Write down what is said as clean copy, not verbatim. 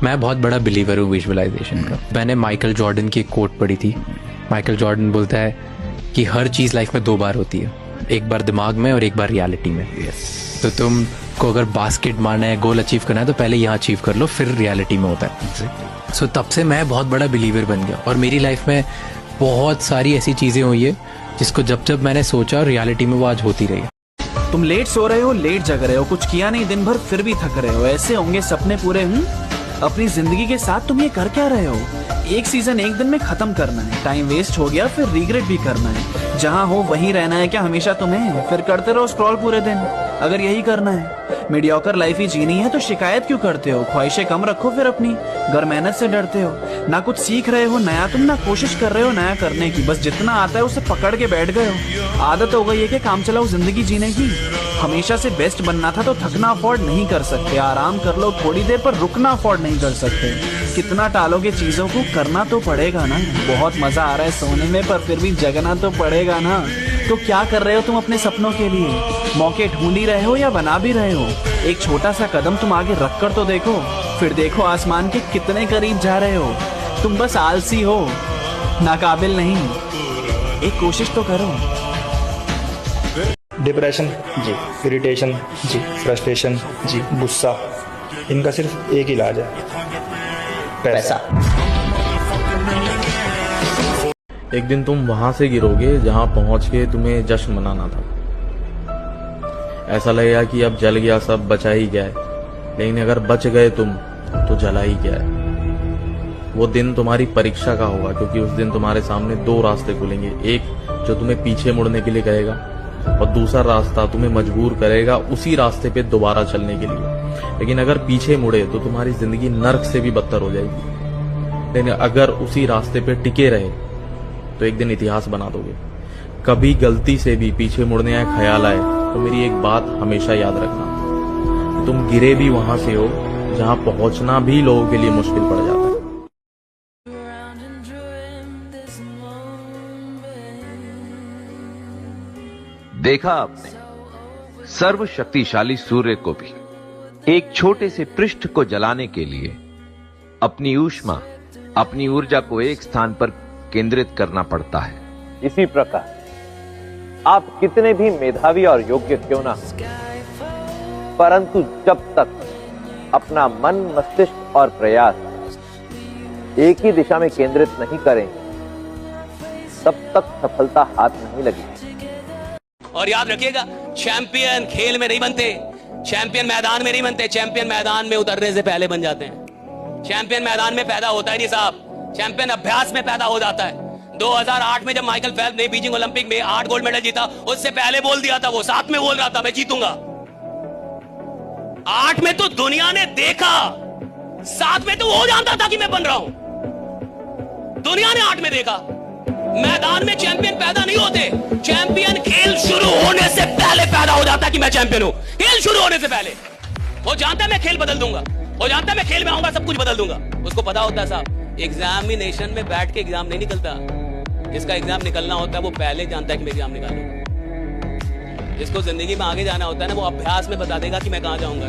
मैं बहुत बड़ा बिलीवर हूँ विजुअलाइजेशन का। मैंने माइकल जॉर्डन की एक कोट पढ़ी थी। माइकल जॉर्डन बोलता है कि हर चीज़ लाइफ में 2 बार होती है, एक बार दिमाग में और एक बार रियलिटी में। तो तुम को अगर बास्केट मारना है, गोल अचीव करना है, तो पहले यहाँ अचीव कर लो, फिर रियलिटी में होता है। सो तब से मैं बहुत बड़ा बिलीवर बन गया और मेरी लाइफ में बहुत सारी ऐसी चीज़ें हुई है जिसको जब जब मैंने सोचा, रियलिटी में वो आज होती रही है। तुम लेट सो रहे हो, लेट जग रहे हो, कुछ किया नहीं दिन भर फिर भी थक रहे हो। ऐसे होंगे सपने पूरे? अपनी जिंदगी के साथ तुम ये कर क्या रहे हो? एक सीजन एक दिन में खत्म करना है, टाइम वेस्ट हो गया फिर रिग्रेट भी करना है। जहाँ हो वहीं रहना है क्या हमेशा तुम्हें? फिर करते रहो स्क्रॉल पूरे दिन। अगर यही करना है, मीडियोकर लाइफ ही जीनी है, तो शिकायत क्यों करते हो? ख्वाहिशें कम रखो फिर अपनी। घर मेहनत से डरते हो, ना कुछ सीख रहे हो नया तुम, ना कोशिश कर रहे हो नया करने की। बस जितना आता है उसे पकड़ के बैठ गए हो। आदत हो गई है कि काम चलाओ जिंदगी जीने की। हमेशा से बेस्ट बनना था तो थकना अफोर्ड नहीं कर सकते। आराम कर लो थोड़ी देर, पर रुकना अफोर्ड नहीं कर सकते। कितना टालोगे चीजों को, करना तो पड़ेगा ना। बहुत मजा आ रहा है सोने में, पर फिर भी जगना तो पड़ेगा ना। तो क्या कर रहे हो तुम अपने सपनों के लिए? मौके ढूंढ ही रहे हो या बना भी रहे हो? एक छोटा सा कदम तुम आगे रख कर तो देखो, फिर देखो आसमान के कितने करीब जा रहे हो। तुम बस आलसी हो, नाकाबिल नहीं। एक कोशिश तो करो। डिप्रेशन जी, इरिटेशन जी, फ्रस्ट्रेशन जी, गुस्सा, इनका सिर्फ एक इलाज है, पैसा। एक दिन तुम वहां से गिरोगे जहां पहुंच के तुम्हें जश्न मनाना था। ऐसा लगेगा कि अब जल गया सब, बचा ही गया है। लेकिन अगर बच गए तुम तो जला ही गया है। वो दिन तुम्हारी परीक्षा का होगा, क्योंकि उस दिन तुम्हारे सामने 2 रास्ते खुलेंगे। एक जो तुम्हें पीछे मुड़ने के लिए कहेगा, और दूसरा रास्ता तुम्हें मजबूर करेगा उसी रास्ते पे दोबारा चलने के लिए। लेकिन अगर पीछे मुड़े तो तुम्हारी जिंदगी नर्क से भी बदतर हो जाएगी। लेकिन अगर उसी रास्ते पे टिके रहे तो एक दिन इतिहास बना दोगे। कभी गलती से भी पीछे मुड़ने का ख्याल आए तो मेरी एक बात हमेशा याद रखना, तुम गिरे भी वहां से हो जहां पहुंचना भी लोगों के लिए मुश्किल पड़ जाता है। देखा आपने, सर्वशक्तिशाली सूर्य को भी एक छोटे से पृष्ठ को जलाने के लिए अपनी ऊष्मा, अपनी ऊर्जा को एक स्थान पर केंद्रित करना पड़ता है। इसी प्रकार आप कितने भी मेधावी और योग्य क्यों ना हो, परंतु जब तक अपना मन, मस्तिष्क और प्रयास एक ही दिशा में केंद्रित नहीं करेंगे, तब तक सफलता हाथ नहीं लगेगी। और याद रखिएगा, चैंपियन खेल में नहीं बनते, चैंपियन मैदान में नहीं बनते, चैंपियन मैदान में उतरने से पहले बन जाते हैं। चैंपियन मैदान में पैदा होता है नहीं साहब, चैंपियन अभ्यास में पैदा हो जाता है। 2008 में जब माइकल फेल्प्स ने बीजिंग ओलंपिक में 8 गोल्ड मेडल जीता, उससे पहले बोल दिया था, वो 7 में बोल रहा था मैं जीतूंगा। 8 में तो दुनिया ने देखा, 7 में तो वो जानता था कि मैं बन रहा हूं। दुनिया ने 8 में देखा। मैदान में चैंपियन पैदा नहीं होते, चैंपियन खेल शुरू होने से पहले पैदा हो जाता है कि मैं चैंपियन हूं। खेल शुरू होने से पहले वो जानता है मैं खेल बदल दूंगा, वो जानता है मैं खेल में आऊंगा सब कुछ बदल दूंगा। उसको पता होता है साहब, एग्जामिनेशन में बैठ के एग्जाम नहीं निकलता। जिसका एग्जाम निकलना होता है वो पहले जानता है कि मैं एग्जाम निकालूंगा। जिसको जिंदगी में आगे जाना होता है ना, वो अभ्यास में बता देगा कि मैं कहां जाऊंगा।